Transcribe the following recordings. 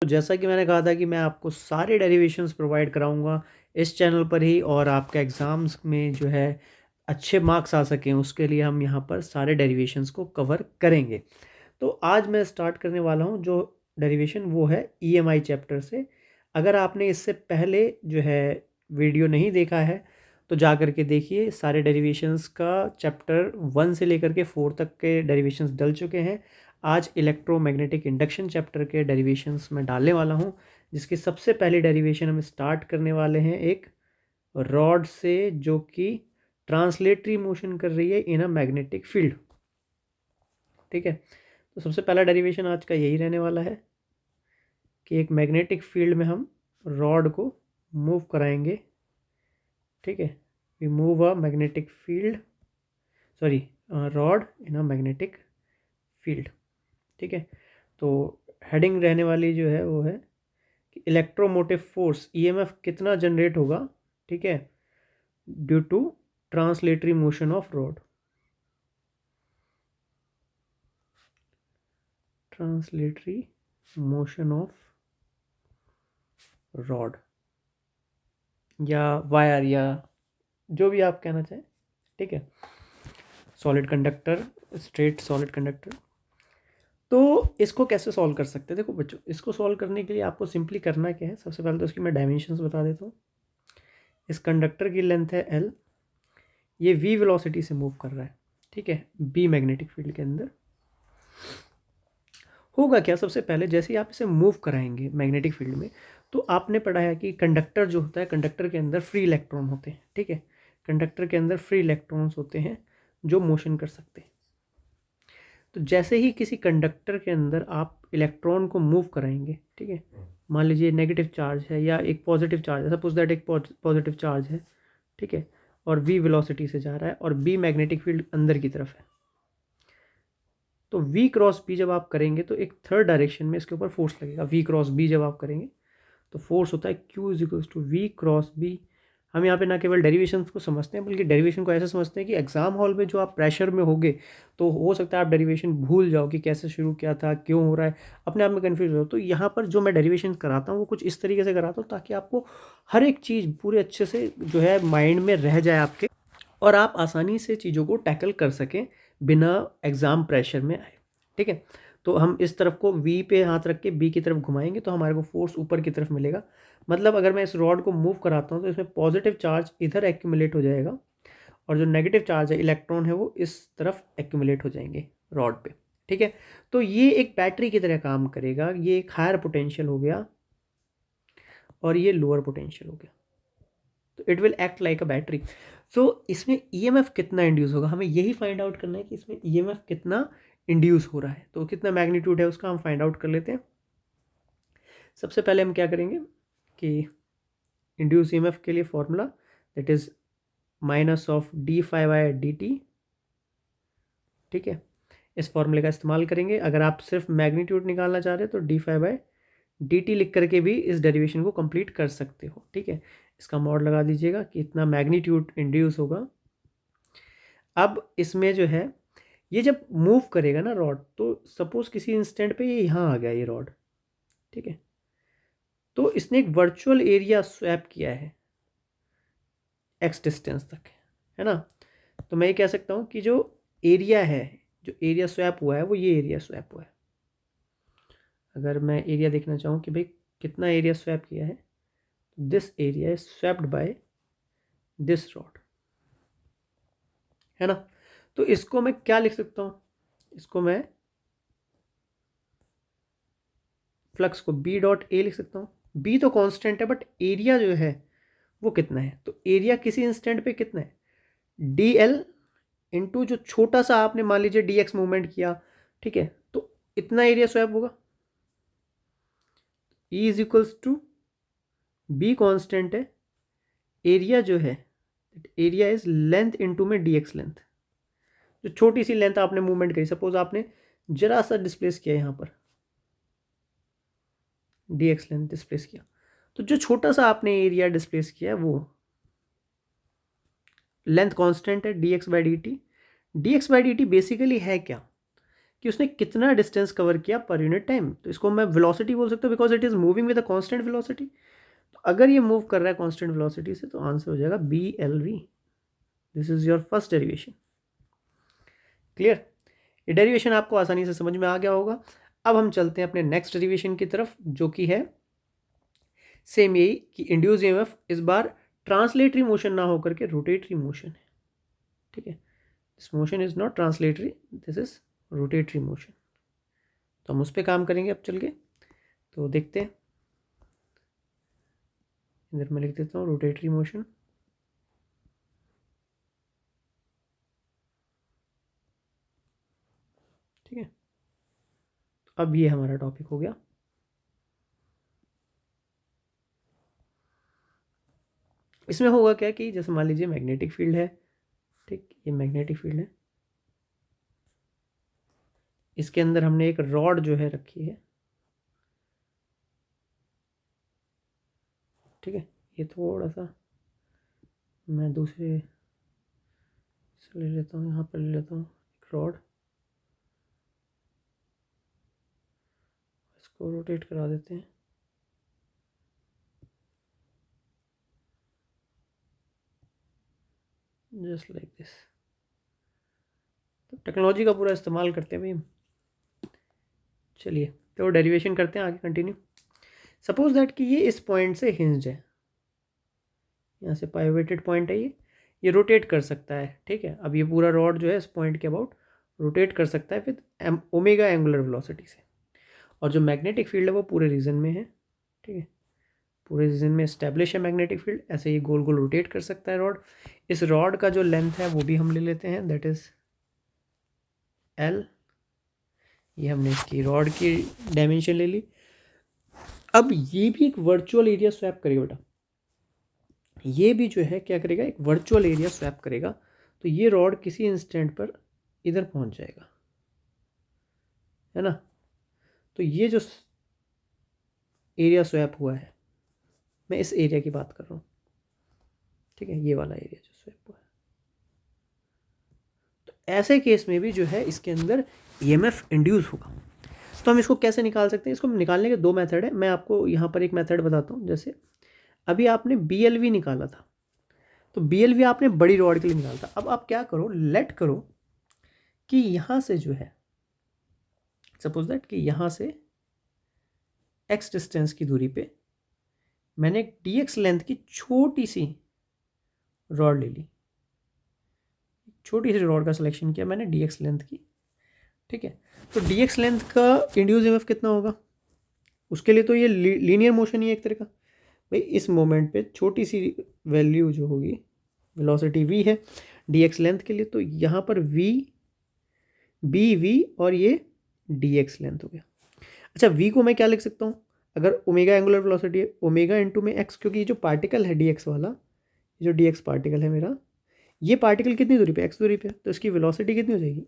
तो जैसा कि मैंने कहा था कि मैं आपको सारे डेरिवेशंस प्रोवाइड कराऊंगा इस चैनल पर ही, और आपके एग्ज़ाम्स में जो है अच्छे मार्क्स आ सकें उसके लिए हम यहाँ पर सारे डेरिवेशंस को कवर करेंगे। तो आज मैं स्टार्ट करने वाला हूँ जो डेरिवेशन वो है ईएमआई चैप्टर से। अगर आपने इससे पहले जो है वीडियो नहीं देखा है तो जा कर के देखिए, सारे डेरिवेशंस का चैप्टर 1 से लेकर के 4 तक के डेरिवेशंस डल चुके हैं। आज इलेक्ट्रोमैग्नेटिक इंडक्शन चैप्टर के डेरिवेशंस में डालने वाला हूँ, जिसकी सबसे पहली डेरिवेशन हम स्टार्ट करने वाले हैं एक रॉड से जो कि ट्रांसलेटरी मोशन कर रही है इन अ मैग्नेटिक फील्ड। ठीक है, तो सबसे पहला डेरिवेशन आज का यही रहने वाला है कि एक मैग्नेटिक फील्ड में हम रॉड को मूव कराएंगे। ठीक है, we move a magnetic field, sorry rod in a magnetic field. ठीक है, तो हेडिंग रहने वाली जो है वो है कि इलेक्ट्रोमोटिव फोर्स ईएमएफ कितना जनरेट होगा, ठीक है, due to translatory motion of rod. Translatory motion of rod या वायर या जो भी आप कहना चाहें। ठीक है, solid conductor, straight solid conductor. तो इसको कैसे सॉल्व कर सकते हैं? देखो बच्चों, इसको सॉल्व करने के लिए आपको सिंपली करना क्या है, सबसे पहले तो इसकी मैं डायमेंशंस बता देता हूँ। इस कंडक्टर की लेंथ है L, ये v वेलोसिटी से मूव कर रहा है। ठीक है, b मैग्नेटिक फील्ड के अंदर होगा क्या, सबसे पहले जैसे ही आप इसे मूव कराएंगे मैग्नेटिक फील्ड में, तो आपने पढ़ा है कि कंडक्टर जो होता है, कंडक्टर के अंदर फ्री इलेक्ट्रॉन होते हैं। ठीक है, कंडक्टर के अंदर फ्री इलेक्ट्रॉन्स होते हैं जो मोशन कर सकते हैं। तो जैसे ही किसी कंडक्टर के अंदर आप इलेक्ट्रॉन को मूव कराएंगे, ठीक है, मान लीजिए नेगेटिव चार्ज है या एक पॉजिटिव चार्ज है, सपोज दैट एक पॉजिटिव चार्ज है, ठीक है, और v वेलोसिटी से जा रहा है और b मैग्नेटिक फील्ड अंदर की तरफ है, तो v क्रॉस b जब आप करेंगे तो एक थर्ड डायरेक्शन में इसके ऊपर फोर्स लगेगा। v क्रॉस b जब आप करेंगे तो फोर्स होता है q is equals to v cross b। हम यहाँ पे ना केवल डेरिवेशंस को समझते हैं बल्कि डेरिवेशन को ऐसे समझते हैं कि एग्जाम हॉल में जो आप प्रेशर में होगे तो हो सकता है आप डेरिवेशन भूल जाओ कि कैसे शुरू किया था, क्यों हो रहा है, अपने आप में कन्फ्यूज हो। तो यहाँ पर जो मैं डेरिवेशन कराता हूँ वो कुछ इस तरीके से कराता हूँ ताकि आपको हर एक चीज़ पूरे अच्छे से जो है माइंड में रह जाए आपके, और आप आसानी से चीज़ों को टैकल कर सकें बिना एग्ज़ाम प्रेशर में आए। ठीक है, तो हम इस तरफ को V पे हाथ रख के B की तरफ घुमाएंगे तो हमारे को फोर्स ऊपर की तरफ मिलेगा। मतलब अगर मैं इस रॉड को मूव कराता हूँ तो इसमें पॉजिटिव चार्ज इधर एक्यूमुलेट हो जाएगा और जो नेगेटिव चार्ज है, इलेक्ट्रॉन है, वो इस तरफ एक्यूमुलेट हो जाएंगे रॉड पे। ठीक है, तो ये एक बैटरी की तरह काम करेगा। ये एक हायर पोटेंशियल हो गया और ये लोअर पोटेंशियल हो गया, तो it will act like a battery. So इसमें ईएमएफ कितना इंड्यूस होगा, हमें यही फाइंड आउट करना है कि इसमें ईएमएफ कितना इंड्यूस हो रहा है। तो कितना मैग्नीट्यूड है उसका हम फाइंड आउट कर लेते हैं। सबसे पहले हम क्या करेंगे कि इंड्यूस ईएमएफ के लिए formula that is minus of d phi by d t. ठीक है, इस फॉर्मूले का इस्तेमाल करेंगे। अगर आप सिर्फ मैग्नीट्यूड निकालना चाह रहे हो तो d phi by d t लिख करके भी इस डेरिवेशन को कंप्लीट कर सकते हो। ठीक है, इसका मॉड लगा दीजिएगा कि इतना मैग्नीट्यूड इंड्यूस होगा। अब इसमें जो है ये जब मूव करेगा ना रॉड, तो सपोज किसी इंस्टेंट पे ये यहाँ आ गया ये रॉड। ठीक है, तो इसने एक वर्चुअल एरिया स्वैप किया है एक्स डिस्टेंस तक, है ना। तो मैं ये कह सकता हूँ कि जो एरिया है, जो एरिया स्वैप हुआ है वो ये एरिया स्वैप हुआ है। अगर मैं एरिया देखना चाहूँ कि भाई कितना एरिया स्वैप किया है, this area is swapped by this rod, है ना। तो इसको मैं क्या लिख सकता हूँ, इसको मैं फ्लक्स को बी डॉट ए लिख सकता हूँ। बी तो कांस्टेंट है बट एरिया जो है वो कितना है, तो एरिया किसी इंस्टेंट पे कितना है, डी एल इंटू जो छोटा सा आपने मान लीजिए डी एक्स मूवमेंट किया। ठीक है, तो इतना एरिया स्वैप होगा। E is equals to B constant है, एरिया जो है एरिया इज लेंथ इंटू में डी एक्स लेंथ। जो छोटी सी लेंथ आपने मूवमेंट करी, सपोज आपने जरा सा डिस्प्लेस किया यहाँ पर, डी एक्स लेंथ डिस्प्लेस किया, तो जो छोटा सा आपने एरिया डिस्प्लेस किया है वो लेंथ कांस्टेंट है D x by d T. D x by d T basically है क्या कि उसने कितना डिस्टेंस कवर किया पर यूनिट टाइम। तो इसको मैं वेलोसिटी बोल सकता हूँ because it is moving with a constant velocity. तो अगर ये मूव कर रहा है कांस्टेंट वेलोसिटी से तो आंसर हो जाएगा BLV। This is your first derivation. Clear? ये डेरिवेशन आपको आसानी से समझ में आ गया होगा। अब हम चलते हैं अपने नेक्स्ट डेरिवेशन की तरफ, जो कि है सेम यही कि इंड्यूस ईएमएफ इस बार ट्रांसलेटरी मोशन ना होकर के रोटेटरी मोशन है। ठीक है, this motion is not translatory, this is rotatory motion. तो हम उस पर काम करेंगे अब चल के। तो देखते हैं, इधर मैं लिख देता हूँ रोटेटरी मोशन। ठीक है, तो अब ये हमारा टॉपिक हो गया। इसमें होगा क्या कि जैसे मान लीजिए मैग्नेटिक फील्ड है, ठीक, ये मैग्नेटिक फील्ड है, इसके अंदर हमने एक रॉड जो है रखी है। ठीक है, ये थोड़ा सा मैं दूसरे से ले लेता हूँ, यहाँ पर ले लेता हूँ एक रॉड, इसको रोटेट करा देते हैं। Just like this. तो टेक्नोलॉजी का पूरा इस्तेमाल करते हैं भाई हम। चलिए तो डेरिवेशन करते हैं आगे, कंटिन्यू। सपोज दैट कि ये इस पॉइंट से हिंज्ड है, यहाँ से पाइवोटेड पॉइंट है ये रोटेट कर सकता है। ठीक है, अब ये पूरा रॉड जो है इस पॉइंट के अबाउट रोटेट कर सकता है विद ओमेगा एंगुलर वेलोसिटी से। और जो मैग्नेटिक फील्ड है वो पूरे रीजन में है। ठीक है, पूरे रीजन में इस्टेब्लिश है मैग्नेटिक फील्ड। ऐसे ये गोल गोल रोटेट कर सकता है रॉड। इस रॉड का जो लेंथ है वो भी हम ले लेते हैं, दैट इज L। ये हमने इसकी रॉड की डायमेंशन ले ली। अब ये भी एक वर्चुअल एरिया स्वैप करेगा बेटा, ये भी जो है क्या करेगा, एक वर्चुअल एरिया स्वैप करेगा। तो ये रॉड किसी इंस्टेंट पर इधर पहुंच जाएगा, है ना। तो ये जो एरिया स्वैप हुआ है, मैं इस एरिया की बात कर रहा हूँ। ठीक है, ये वाला एरिया जो स्वैप हुआ है। तो ऐसे केस में भी जो है इसके अंदर ईएमएफ इंड्यूस होगा। तो हम इसको कैसे निकाल सकते हैं? इसको निकालने के दो मेथड है। मैं आपको यहाँ पर एक मेथड बताता हूँ। जैसे अभी आपने BLV निकाला था, तो BLV आपने बड़ी रॉड के लिए निकाला था। अब आप क्या करो, लेट करो कि यहाँ से जो है, सपोज दैट कि यहाँ से x डिस्टेंस की दूरी पे मैंने एक dx लेंथ की छोटी सी रॉड ले ली। छोटी सी रॉड का सिलेक्शन किया मैंने dx लेंथ की। ठीक है, तो dx लेंथ का इंड्यूस ईएमएफ कितना होगा? उसके लिए तो ये लीनियर मोशन ही है एक तरह का। भाई इस मोमेंट पे छोटी सी वैल्यू जो होगी, वेलोसिटी v है dx लेंथ के लिए, तो यहाँ पर v v और ये dx लेंथ हो गया। अच्छा, v को मैं क्या लिख सकता हूँ? अगर ओमेगा एंगुलर वेलोसिटी है, ओमेगा इंटू में x, क्योंकि ये जो पार्टिकल है dx वाला, ये जो dx पार्टिकल है मेरा, ये पार्टिकल कितनी दूरी पे, x दूरी पे, तो इसकी वेलोसिटी कितनी हो जाएगी?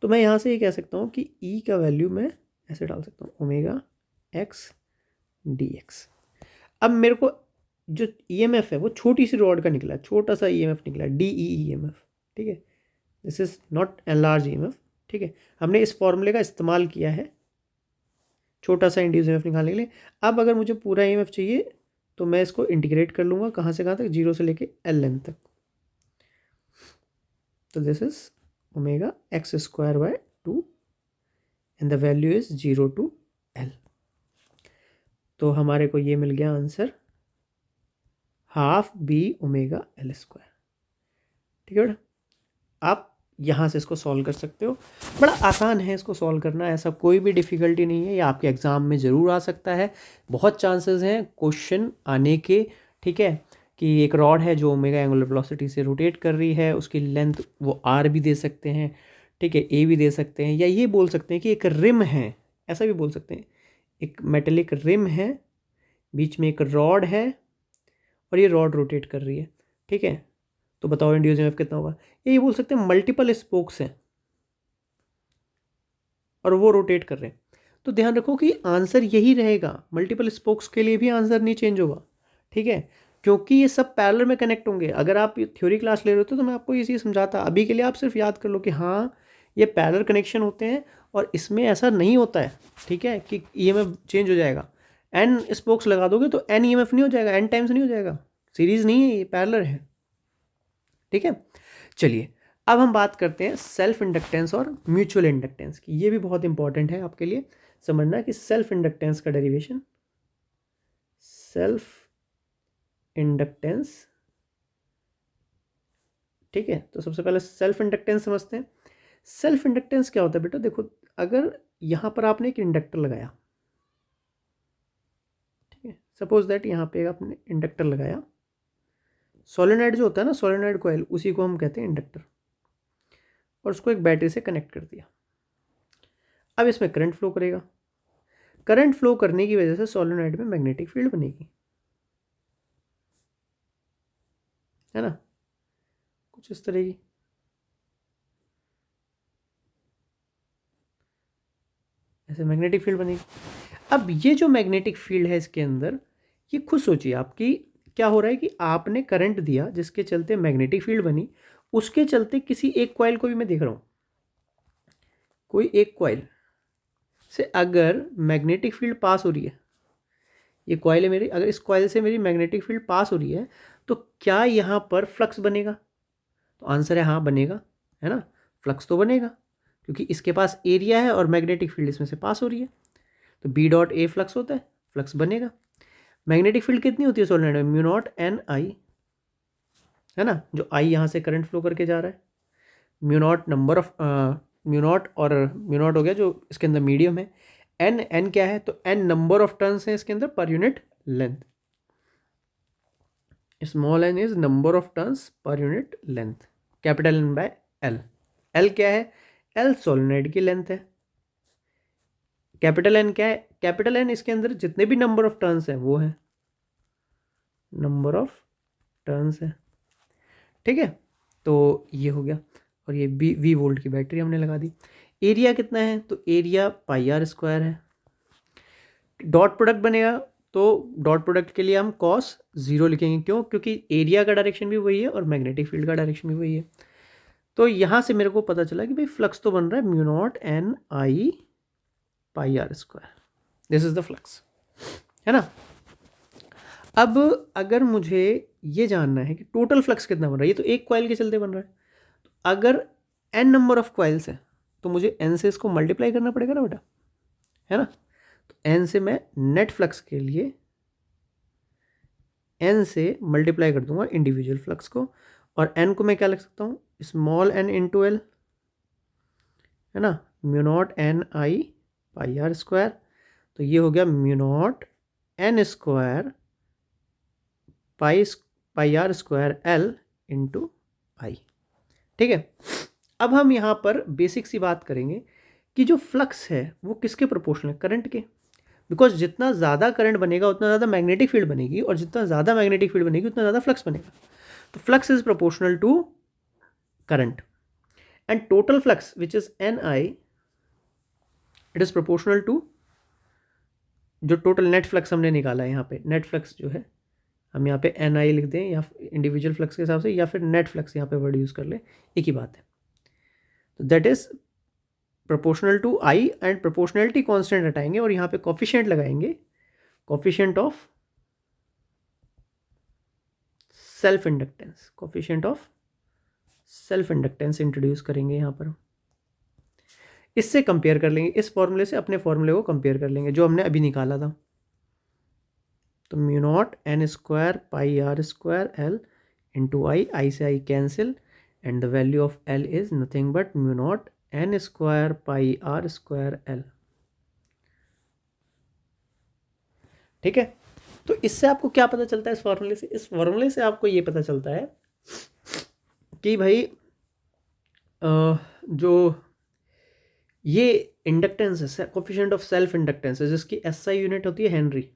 तो मैं यहाँ से ये कह सकता हूँ कि e का वैल्यू मैं ऐसे डाल सकता हूँ, ओमेगा x dx। अब मेरे को जो ईएमएफ है वो छोटी सी रॉड का निकला, छोटा सा ईएमएफ निकला, DE ईएमएफ। ठीक है, this is not a large EMF. ठीक है, हमने इस फॉर्मूले का इस्तेमाल किया है छोटा सा इंड्यूस ईएमएफ निकालने के लिए। अब अगर मुझे पूरा ईएमएफ चाहिए तो मैं इसको इंटीग्रेट कर लूँगा, कहाँ से कहाँ तक, 0 से लेके L लेंथ तक। तो this is omega x square by 2 and the value is 0 to L। तो हमारे को ये मिल गया answer, half B omega L square. ठीक है बेटा, आप यहाँ से इसको सॉल्व कर सकते हो। बड़ा आसान है इसको सॉल्व करना, ऐसा कोई भी डिफ़िकल्टी नहीं है। ये आपके एग्ज़ाम में ज़रूर आ सकता है, बहुत चांसेस हैं क्वेश्चन आने के। ठीक है, कि एक रॉड है जो ओमेगा एंगुलर वेलोसिटी से रोटेट कर रही है, उसकी लेंथ वो R भी दे सकते हैं, ठीक है, A भी दे सकते हैं, या ये बोल सकते हैं कि एक रिम है, ऐसा भी बोल सकते हैं, एक मेटेलिक रिम है, बीच में एक रॉड है और ये रॉड रोटेट कर रही है। ठीक है, तो बताओ इंड्यूस ईएमएफ कितना होगा? ये बोल सकते हैं मल्टीपल स्पोक्स हैं और वो रोटेट कर रहे हैं। तो ध्यान रखो कि आंसर यही रहेगा, मल्टीपल स्पोक्स के लिए भी आंसर नहीं चेंज होगा। ठीक है, क्योंकि ये सब पैरेलल में कनेक्ट होंगे। अगर आप थ्योरी क्लास ले रहे हो तो मैं आपको ये चीज़ समझाता। अभी के लिए आप सिर्फ याद कर लो कि हाँ, ये पैरेलल कनेक्शन होते हैं और इसमें ऐसा नहीं होता है, ठीक है, कि ईएमएफ चेंज हो जाएगा। एन स्पोक्स लगा दोगे तो एन ईएमएफ नहीं हो जाएगा, एन टाइम्स नहीं हो जाएगा, सीरीज नहीं है, ये पैरेलल है, ठीक है। चलिए अब हम बात करते हैं सेल्फ इंडक्टेंस और म्यूचुअल इंडक्टेंस की। ये भी बहुत इंपॉर्टेंट है आपके लिए समझना कि सेल्फ इंडक्टेंस का डेरिवेशन, सेल्फ इंडक्टेंस, ठीक है। तो सबसे पहले सेल्फ इंडक्टेंस समझते हैं। सेल्फ इंडक्टेंस क्या होता है बेटा, देखो अगर यहां पर आपने एक इंडक्टर लगाया, ठीक है, सपोज दैट यहां पे आपने इंडक्टर लगाया, सोलेनॉइड जो होता है ना, सोलेनॉइड कॉइल, उसी को हम कहते हैं इंडक्टर, और उसको एक बैटरी से कनेक्ट कर दिया। अब इसमें करंट फ्लो करेगा, करंट फ्लो करने की वजह से सोलेनॉइड में मैग्नेटिक फील्ड बनेगी, है ना, कुछ इस तरह की। ऐसे मैग्नेटिक फील्ड बनेगी। अब ये जो मैग्नेटिक फील्ड है इसके अंदर, ये खुद सोचिए आपकी क्या हो रहा है कि आपने करंट दिया जिसके चलते मैग्नेटिक फील्ड बनी, उसके चलते किसी एक कॉइल को भी मैं देख रहा हूं, कोई एक कॉइल से अगर मैग्नेटिक फील्ड पास हो रही है, ये कॉइल है मेरी, अगर इस कॉइल से मेरी मैग्नेटिक फील्ड पास हो रही है तो क्या यहाँ पर फ्लक्स बनेगा? तो आंसर है हाँ बनेगा, है ना, फ्लक्स तो बनेगा क्योंकि इसके पास एरिया है और मैग्नेटिक फील्ड इसमें से पास हो रही है, तो बी डॉट ए फ्लक्स होता है, फ्लक्स बनेगा। मैग्नेटिक फील्ड कितनी होती है सोलेनॉइड में? म्यू नॉट एन आई, है ना, जो आई यहाँ से करंट फ्लो करके जा रहा है, mu not number of mu naught, और म्यू नॉट हो गया जो इसके अंदर मीडियम है, एन, एन क्या है, तो एन नंबर ऑफ टर्न्स है इसके अंदर per unit length, small n is number of turns per unit length, capital N by L. L क्या है? एल सोलेनॉइड की लेंथ है। कैपिटल एन क्या है? कैपिटल एन इसके अंदर जितने भी नंबर ऑफ टर्न्स है वो है, नंबर ऑफ टर्न्स है, ठीक है। तो ये हो गया, और ये वी वोल्ट की बैटरी हमने लगा दी। एरिया कितना है? तो एरिया पाई आर स्क्वायर है। डॉट प्रोडक्ट बनेगा तो डॉट प्रोडक्ट के लिए हम कॉस जीरो लिखेंगे, क्यों? क्योंकि एरिया का डायरेक्शन भी वही है और मैग्नेटिक फील्ड का डायरेक्शन भी वही है। तो यहाँ से मेरे को पता चला कि भाई फ्लक्स तो बन रहा है mu naught N I pi are square, this is the flux, है ना। अब अगर मुझे ये जानना है कि टोटल फ्लक्स कितना बन रहा है, ये तो एक कॉइल के चलते बन रहा है, तो अगर एन नंबर ऑफ कॉइल्स है तो मुझे एन से इसको मल्टीप्लाई करना पड़ेगा ना बेटा, है ना। तो एन से मैं नेट फ्लक्स के लिए एन से मल्टीप्लाई कर दूंगा इंडिविजुअल फ्लक्स को, और एन को मैं क्या लिख सकता हूँ? स्मॉल एन इंटू एल, है ना, mu naught N I pi are square. तो ये हो गया mu naught N square pi are square L into I, ठीक है। अब हम यहाँ पर बेसिक सी बात करेंगे कि जो फ्लक्स है वो किसके प्रोपोर्शनल है? करंट के, बिकॉज जितना ज़्यादा करंट बनेगा उतना ज़्यादा मैग्नेटिक फील्ड बनेगी, और जितना ज़्यादा मैग्नेटिक फील्ड बनेगी उतना ज़्यादा फ्लक्स बनेगा। तो flux is proportional to current, and total flux which is n i, it is proportional to जो टोटल नेट फ्लक्स हमने निकाला है यहाँ पे, नेट फ्लक्स जो है हम यहाँ पे एन आई लिख दें या इंडिविजुअल फ्लक्स के हिसाब से, या फिर नेट फ्लक्स यहाँ पे वर्ड यूज़ कर ले, एक ही बात है। तो that is proportional to i, and proportionality constant हटाएंगे और यहाँ पे कोफिशिएंट लगाएंगे, coefficient of self inductance, coefficient of self inductance introduce करेंगे यहाँ पर। इससे कंपेयर कर लेंगे, इस फॉर्मूले से अपने फॉर्मूले को कंपेयर कर लेंगे जो हमने अभी निकाला था। तो mu naught N square pi are square L into I, I से I cancel, and the value of L is nothing but mu naught N square pi are square L, ठीक है। तो इससे आपको क्या पता चलता है? इस फॉर्मूले से, इस फॉर्मूले से आपको ये पता चलता है कि भाई जो ये इंडक्टेंस है, कोफिशिएंट ऑफ सेल्फ इंडक्टेंस है, जिसकी एसआई यूनिट होती है हेनरी,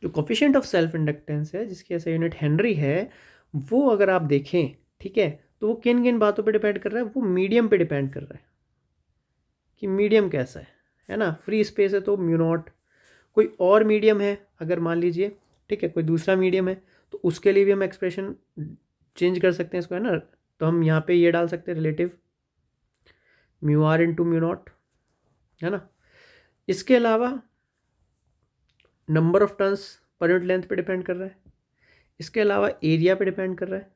जो कोफिशिएंट ऑफ सेल्फ इंडक्टेंस है जिसकी एसआई यूनिट हेनरी है, वो अगर आप देखें, ठीक है, तो वो किन किन बातों पे डिपेंड कर रहा है? वो मीडियम पे डिपेंड कर रहा है कि मीडियम कैसा है ना। फ्री स्पेस है तो म्यू नॉट, कोई और मीडियम है अगर मान लीजिए, ठीक है, कोई दूसरा मीडियम है तो उसके लिए भी हम एक्सप्रेशन चेंज कर सकते हैं इसको, है ना। तो हम यहाँ पे ये डाल सकते हैं relative mu r into mu naught, है ना। इसके अलावा number of turns per unit length पे डिपेंड कर रहा है, इसके अलावा एरिया पे डिपेंड कर रहा है,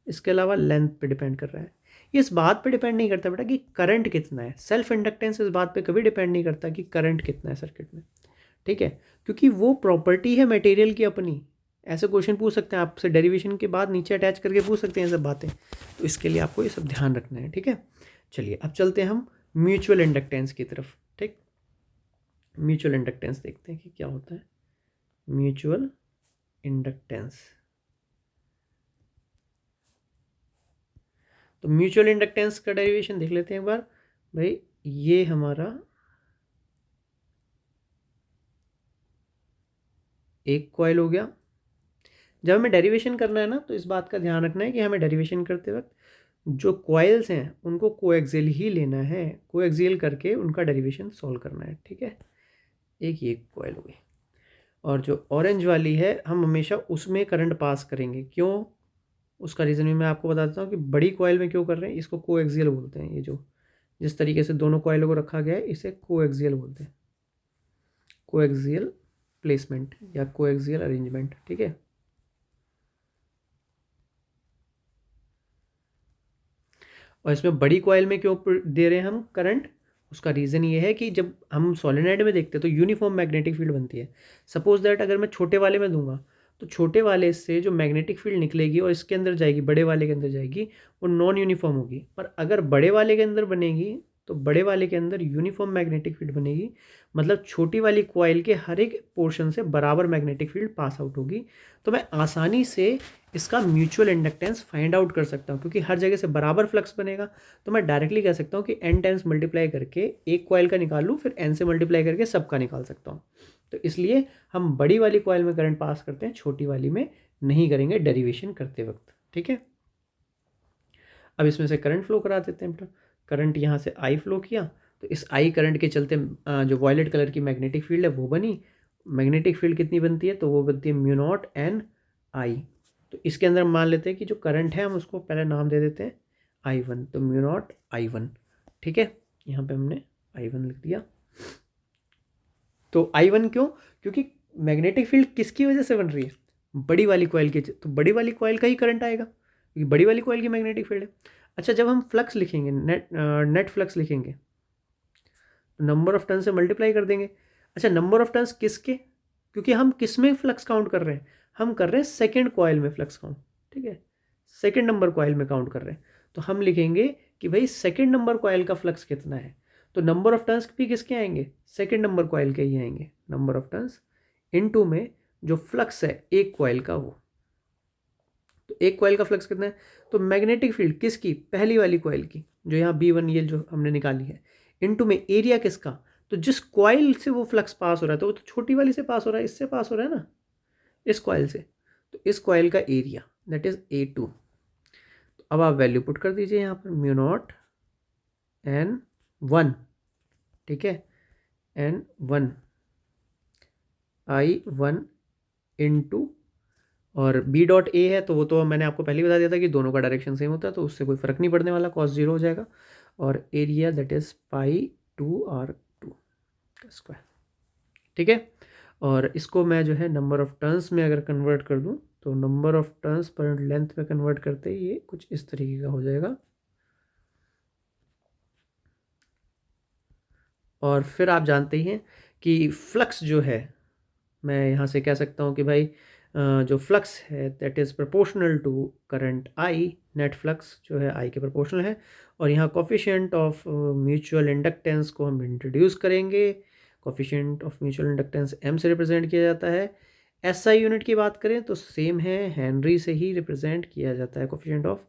इसके अलावा लेंथ पे डिपेंड कर रहा है। ये इस बात पे डिपेंड नहीं करता बेटा कि करंट कितना है, सेल्फ इंडक्टेंस इस बात पे कभी डिपेंड नहीं करता कि करंट कितना है सर्किट में, ठीक है, क्योंकि वो प्रॉपर्टी है मटेरियल की अपनी। ऐसे क्वेश्चन पूछ सकते हैं आपसे डेरिवेशन के बाद नीचे अटैच करके पूछ सकते हैं सब बातें, तो इसके लिए आपको ये सब ध्यान रखना है, ठीक है। चलिए अब चलते हैं हम म्यूचुअल इंडक्टेंस की तरफ, ठीक। म्यूचुअल इंडक्टेंस देखते हैं कि क्या होता है म्यूचुअल इंडक्टेंस। तो म्यूचुअल इंडक्टेंस का डेरिवेशन देख लेते हैं एक बार भाई। ये हमारा एक कॉइल हो गया। जब हमें डेरिवेशन करना है ना, तो इस बात का ध्यान रखना है कि हमें डेरिवेशन करते वक्त जो कॉइल्स हैं उनको कोएक्सियल ही लेना है, कोएक्सियल करके उनका डेरिवेशन सॉल्व करना है, ठीक है। एक ये कॉइल हो गई, और जो ऑरेंज वाली है हम हमेशा उसमें करंट पास करेंगे। क्यों, उसका रीज़न भी मैं आपको बता देता हूँ कि बड़ी कॉइल में क्यों कर रहे हैं। इसको कोएक्सियल बोलते हैं, ये जो जिस तरीके से दोनों कॉइलों को रखा गया है इसे कोएक्सियल बोलते हैं, कोएक्सियल प्लेसमेंट या कोएक्सियल अरेंजमेंट, ठीक है। और इसमें बड़ी कॉइल में क्यों दे रहे हैं हम करंट, उसका रीज़न ये है कि जब हम सोलेनोइड में देखते हैं तो यूनिफॉर्म मैग्नेटिक फील्ड बनती है। सपोज दैट अगर मैं छोटे वाले में दूंगा तो छोटे वाले से जो मैग्नेटिक फील्ड निकलेगी और इसके अंदर जाएगी, बड़े वाले के अंदर जाएगी, वो नॉन यूनिफॉर्म होगी। पर अगर बड़े वाले के अंदर बनेगी तो बड़े वाले के अंदर यूनिफॉर्म मैग्नेटिक फील्ड बनेगी, मतलब छोटी वाली कॉइल के हर एक पोर्शन से बराबर मैग्नेटिक फील्ड पास आउट होगी। तो मैं आसानी से इसका म्यूचुअल इंडक्टेंस फाइंड आउट कर सकता हूँ, क्योंकि हर जगह से बराबर फ्लक्स बनेगा। तो मैं डायरेक्टली कह सकता हूँ कि n टाइम्स मल्टीप्लाई करके एक कॉइल का निकाल लूँ, फिर n से मल्टीप्लाई करके सबका निकाल सकता हूँ। तो इसलिए हम बड़ी वाली कॉइल में करंट पास करते हैं, छोटी वाली में नहीं करेंगे डेरिवेशन करते वक्त, ठीक है। अब इसमें से करंट फ्लो करा देते हैं बेटा। करंट यहाँ से आई फ्लो किया, तो इस आई करंट के चलते जो वॉयलेट कलर की मैग्नेटिक फील्ड है वो बनी। मैग्नेटिक फील्ड कितनी बनती है, तो वो बनती है म्यू नॉट एन आई। तो इसके अंदर मान लेते हैं कि जो करंट है हम उसको पहले नाम दे देते हैं I1, तो म्यू नॉट I1, ठीक है। यहाँ पे हमने I1 लिख दिया। तो I1 क्यों, क्योंकि मैग्नेटिक फील्ड किसकी वजह से बन रही है, बड़ी वाली कॉइल की, तो बड़ी वाली कॉइल का ही करंट आएगा क्योंकि बड़ी वाली कॉइल की मैग्नेटिक फील्ड है। अच्छा, जब हम फ्लक्स लिखेंगे, नेट फ्लक्स लिखेंगे, नंबर ऑफ टर्न से मल्टीप्लाई कर देंगे। अच्छा, नंबर ऑफ टर्न्स किसके, क्योंकि हम किस में फ्लक्स काउंट कर रहे हैं, हम कर रहे हैं सेकेंड कॉइल में फ्लक्स काउंट, ठीक है, सेकेंड नंबर कॉइल में काउंट कर रहे हैं। तो हम लिखेंगे कि भाई सेकेंड नंबर कॉइल का फ्लक्स कितना है, तो नंबर ऑफ टर्न्स भी किसके आएंगे, सेकेंड नंबर कॉइल के ही आएंगे। नंबर ऑफ टर्न्स इनटू में जो फ्लक्स है एक कॉइल का, वो तो एक कॉइल का फ्लक्स कितना है, तो मैग्नेटिक फील्ड किसकी, पहली वाली कॉइल की, जो यहाँ B1 ये जो हमने निकाली है, इनटू में एरिया किसका, तो जिस कॉइल से वो फ्लक्स पास हो रहा है, तो वो तो छोटी वाली से पास हो रहा है, इससे पास हो रहा है ना, इस कॉइल से, तो इस कॉइल का एरिया दैट इज A2। तो अब आप वैल्यू पुट कर दीजिए यहाँ पर म्यू नॉट N1, ठीक है, N1 I1 इंटू, और B डॉट ए है तो वो तो मैंने आपको पहले ही बता दिया था कि दोनों का डायरेक्शन सेम होता है, तो उससे कोई फर्क नहीं पड़ने वाला, cos 0 हो जाएगा। और एरिया दैट इज π2R2 का स्क्वायर, ठीक है। और इसको मैं जो है नंबर ऑफ टर्न्स में अगर कन्वर्ट कर दूं, तो नंबर ऑफ टर्न्स पर लेंथ में कन्वर्ट करते ही ये कुछ इस तरीके का हो जाएगा। और फिर आप जानते ही हैं कि फ्लक्स जो है, मैं यहाँ से कह सकता हूँ कि भाई जो फ्लक्स है that is proportional to current i, net flux जो है आई के प्रोपोर्शनल है। और यहाँ कोफिशिएंट ऑफ म्यूचुअल इंडक्टेंस को हम इंट्रोड्यूस करेंगे। Coefficient of mutual inductance M से रिप्रेजेंट किया जाता है। एसआई यूनिट की बात करें तो सेम है, हेनरी से ही रिप्रेजेंट किया जाता है कोफिशिएंट ऑफ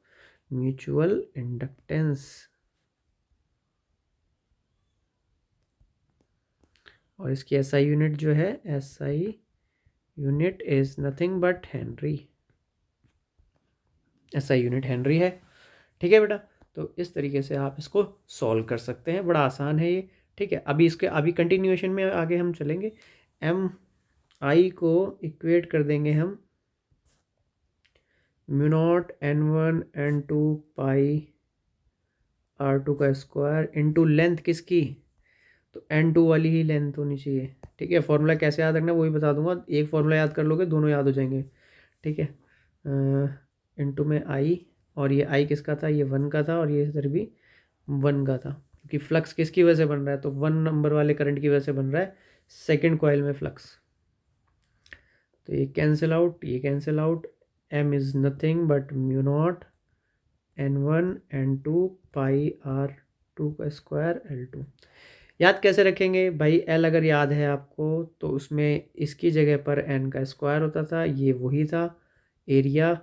म्यूचुअल इंडक्टेंस। और इसकी एसआई यूनिट जो है, SI unit is nothing but Henry, SI unit Henry है, ठीक है बेटा। तो इस तरीके से आप इसको सॉल्व कर सकते हैं, बड़ा आसान है ये, ठीक है। अभी कंटिन्यूएशन में आगे हम चलेंगे। एम आई को इक्वेट कर देंगे हम म्यू नॉट N1 N2 पाई R2 का स्क्वायर इंटू लेंथ किसकी, तो N2 वाली ही लेंथ होनी चाहिए। ठीक है, फॉर्मूला कैसे याद रखना है वही बता दूंगा, एक फॉर्मूला याद कर लोगे दोनों याद हो जाएंगे। ठीक है, इंटू में आई, और ये आई किसका था, ये 1 का था, और ये इधर भी 1 का था, क्योंकि फ्लक्स किसकी वजह से बन रहा है, तो 1 नंबर वाले करंट की वजह से बन रहा है सेकेंड कॉइल में फ्लक्स। तो ये कैंसिल आउट, ये cancel out, m is nothing but mu not N1 N2 pi R2 का स्क्वायर L2। याद कैसे रखेंगे भाई, L अगर याद है आपको तो उसमें इसकी जगह पर N का स्क्वायर होता था, ये वही था एरिया,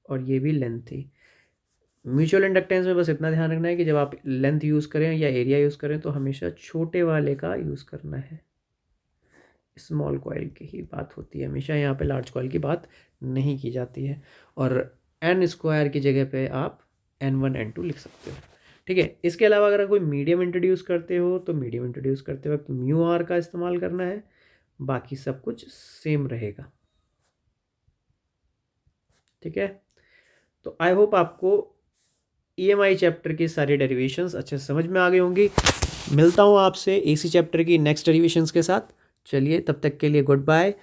और ये भी लेंथ थी। म्यूचुअल इंडक्टेंस में बस इतना ध्यान रखना है कि जब आप लेंथ यूज़ करें या एरिया यूज़ करें तो हमेशा छोटे वाले का यूज़ करना है, स्मॉल कॉइल की ही बात होती है हमेशा, यहाँ पे लार्ज कॉइल की बात नहीं की जाती है। और एन स्क्वायर की जगह पे आप N1 N2 लिख सकते हो। ठीक है, इसके अलावा अगर कोई मीडियम इंट्रोड्यूस करते हो तो मीडियम इंट्रोड्यूस करते वक्त म्यू आर का इस्तेमाल करना है, बाकी सब कुछ सेम रहेगा। ठीक है, तो आई होप आपको EMI चैप्टर की सारी डेरिवेशंस अच्छे से समझ में आ गई होंगी। मिलता हूँ आपसे AC चैप्टर की नेक्स्ट डेरिवेशंस के साथ। चलिए तब तक के लिए गुड बाय।